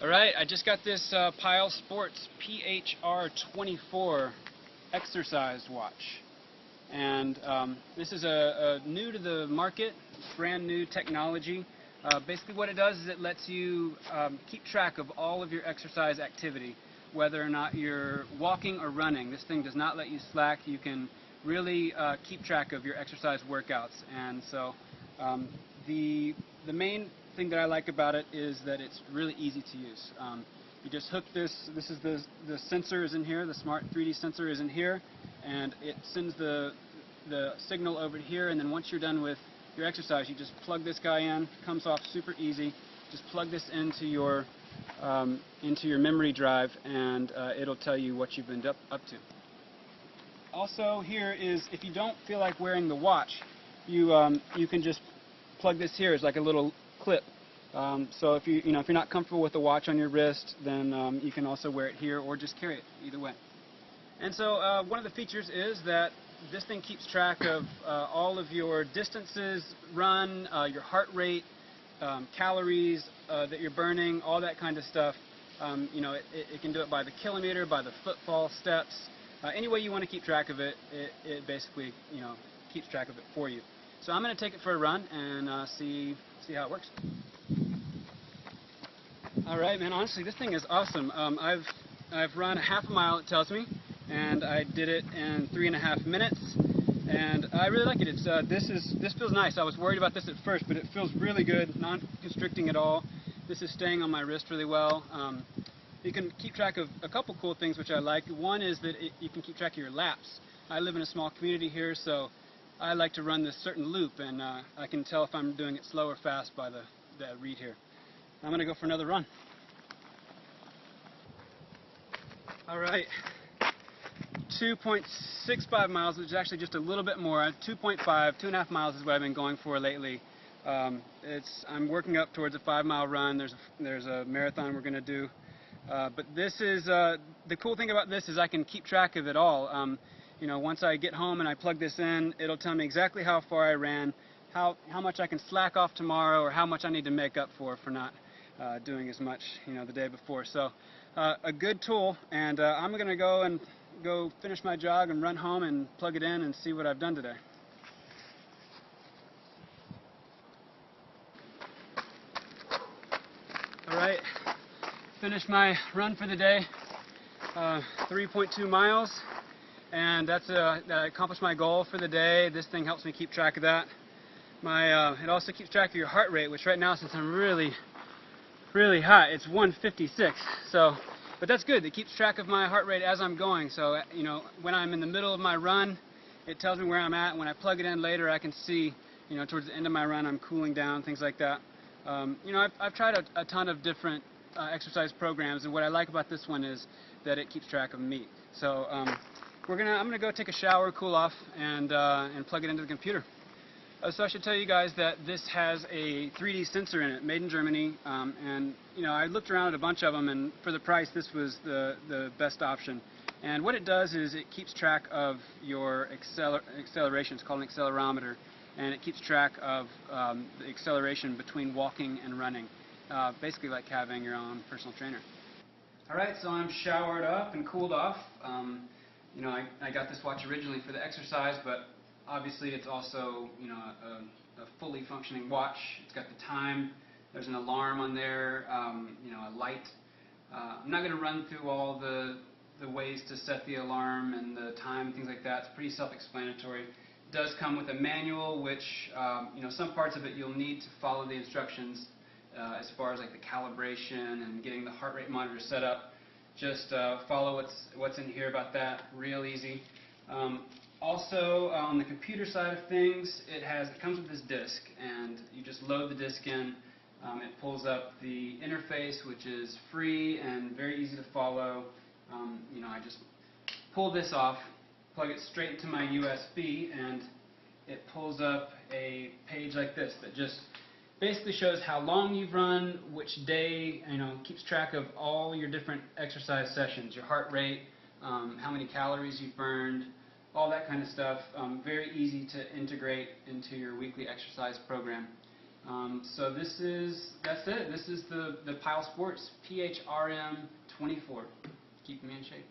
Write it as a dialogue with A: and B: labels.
A: Alright, I just got this Pyle Sports PHR24 exercise watch. And this is a new to the market, brand new technology. Basically what it does is it lets you keep track of all of your exercise activity, whether or not you're walking or running. This thing does not let you slack. You can really keep track of your exercise workouts. And so the main thing that I like about it is that it's really easy to use. You just hook this is the sensor is in here, the smart 3D sensor is in here, and it sends the signal over here, and then once you're done with your exercise, you just plug this guy in, comes off super easy. Just plug this into your memory drive, and it'll tell you what you've been up to. Also, here is, if you don't feel like wearing the watch, you can just plug this here as like a little clip. So if if you're not comfortable with the watch on your wrist, then you can also wear it here or just carry it, either way. And so one of the features is that this thing keeps track of all of your distances run, your heart rate, calories that you're burning, all that kind of stuff. It can do it by the kilometer, by the footfall steps. Any way you want to keep track of it, it basically keeps track of it for you. So I'm going to take it for a run and see how it works. All right, man. Honestly, this thing is awesome. I've run a half a mile, it tells me, and I did it in 3.5 minutes, and I really like it. This feels nice. I was worried about this at first, but it feels really good, non-constricting at all. This is staying on my wrist really well. You can keep track of a couple cool things which I like. One is that you can keep track of your laps. I live in a small community here, so I like to run this certain loop, and I can tell if I'm doing it slow or fast by the read here. I'm going to go for another run. All right, 2.65 miles, which is actually just a little bit more. 2.5 miles is what I've been going for lately. I'm working up towards a 5-mile run. There's a marathon we're going to do. But this is the cool thing about this is I can keep track of it all. Once I get home and I plug this in, it'll tell me exactly how far I ran, how much I can slack off tomorrow, or how much I need to make up for not doing as much the day before. So a good tool, and I'm going to go finish my jog and run home and plug it in and see what I've done today. All right, finished my run for the day, 3.2 miles, and I accomplished my goal for the day. This thing helps me keep track of that. It also keeps track of your heart rate, which right now, since I'm really hot, it's 156. But that's good. It keeps track of my heart rate as I'm going. So when I'm in the middle of my run, it tells me where I'm at. When I plug it in later, I can see towards the end of my run I'm cooling down, things like that. I've tried a ton of different exercise programs, and what I like about this one is that it keeps track of me. So I'm gonna go take a shower, cool off, and plug it into the computer. So I should tell you guys that this has a 3D sensor in it, made in Germany, and I looked around at a bunch of them, and for the price this was the best option. And what it does is it keeps track of your acceleration. It's called an accelerometer, and it keeps track of the acceleration between walking and running, basically like having your own personal trainer. Alright, so I'm showered up and cooled off. I got this watch originally for the exercise, but obviously it's also a fully functioning watch. It's got the time, there's an alarm on there, a light. I'm not going to run through all the ways to set the alarm and the time, things like that. It's pretty self-explanatory. It does come with a manual, which some parts of it you'll need to follow the instructions as far as like the calibration and getting the heart rate monitor set up. Just follow what's in here about that. Real easy. Also, on the computer side of things, it comes with this disc, and you just load the disc in. It pulls up the interface, which is free and very easy to follow. I just pull this off, plug it straight into my USB, and it pulls up a page like this that just basically shows how long you've run, which day, keeps track of all your different exercise sessions, your heart rate, how many calories you've burned, all that kind of stuff. Very easy to integrate into your weekly exercise program. So that's it. This is the Pyle Sports PHRM24. Keep me in shape.